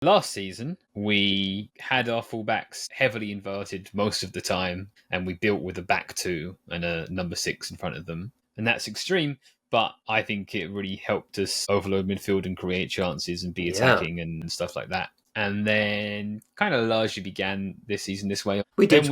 Last season, we had our fullbacks heavily inverted most of the time, and we built with a back two and a number 6 in front of them. And that's extreme, but I think it really helped us overload midfield and create chances and be attacking and stuff like that. And then kind of largely began this season this way. We did.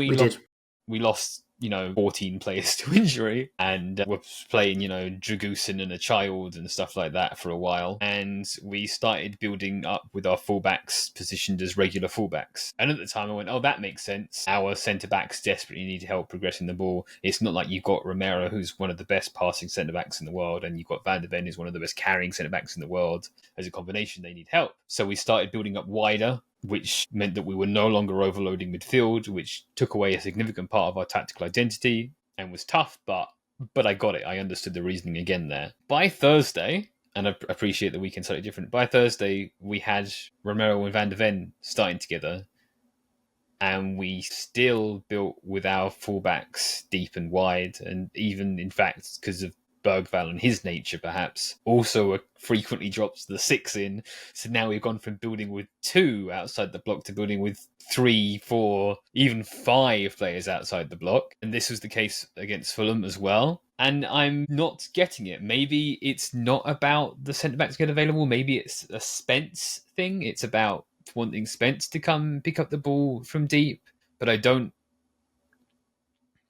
We lost 14 players to injury, and we're playing, Dragusin and a child and stuff like that for a while. And we started building up with our fullbacks positioned as regular fullbacks. And at the time I went, oh, that makes sense. Our centre-backs desperately need help progressing the ball. It's not like you've got Romero, who's one of the best passing centre-backs in the world, and you've got Van der Ven, who's one of the best carrying centre-backs in the world. As a combination, they need help. So we started building up wider, which meant that we were no longer overloading midfield, which took away a significant part of our tactical identity and was tough, but I got it. I understood the reasoning again there. By Thursday, and I appreciate the weekend slightly different, by Thursday, we had Romero and Van der Ven starting together, and we still built with our fullbacks deep and wide, and even, in fact, because of Bergvall and his nature, perhaps, also frequently drops the 6 in. So now we've gone from building with 2 outside the block to building with 3, 4, even 5 players outside the block. And this was the case against Fulham as well. And I'm not getting it. Maybe it's not about the centre-backs get available. Maybe it's a Spence thing. It's about wanting Spence to come pick up the ball from deep. But I don't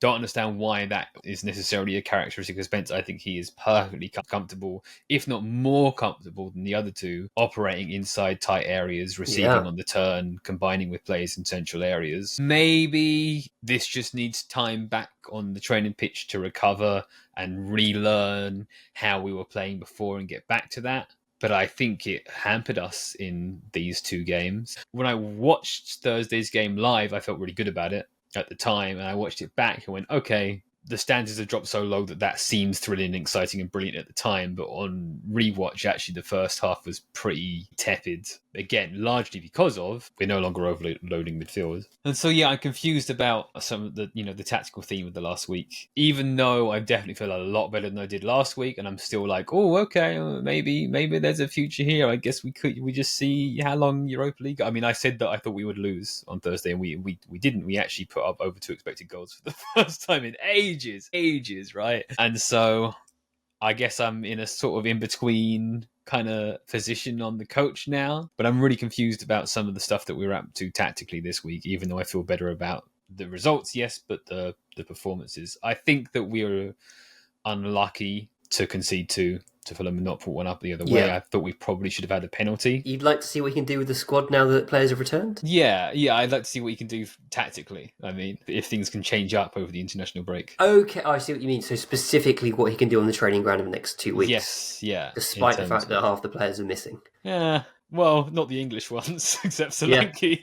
understand why that is necessarily a characteristic of Spence. I think he is perfectly comfortable, if not more comfortable than the other two, operating inside tight areas, receiving on the turn, combining with players in central areas. Maybe this just needs time back on the training pitch to recover and relearn how we were playing before and get back to that. But I think it hampered us in these 2 games. When I watched Thursday's game live, I felt really good about it at the time, and I watched it back and went, okay, the standards have dropped so low that seems thrilling, exciting, and brilliant at the time. But on rewatch, actually, the first half was pretty tepid. Again, largely because of we're no longer overloading midfield. And so, yeah, I'm confused about some of the, the tactical theme of the last week. Even though I definitely feel a lot better than I did last week, and I'm still like, oh, okay, maybe there's a future here. I guess we just see how long Europa League. I mean, I said that I thought we would lose on Thursday, and we didn't. We actually put up over 2 expected goals for the first time in ages, right? And so I guess I'm in a sort of in-between kind of position on the coach now, but I'm really confused about some of the stuff that we're up to tactically this week, even though I feel better about the results, yes, but the performances. I think that we're unlucky to concede to Fulham and not put one up the other way. I thought we probably should have had a penalty. You'd like to see what you can do with the squad now that players have returned? Yeah, I'd like to see what you can do tactically. I mean, if things can change up over the international break. Okay, I see what you mean. So specifically what he can do on the training ground in the next 2 weeks. Yes, yeah. Despite the fact that half the players are missing. Yeah, well, not the English ones, except Solanke.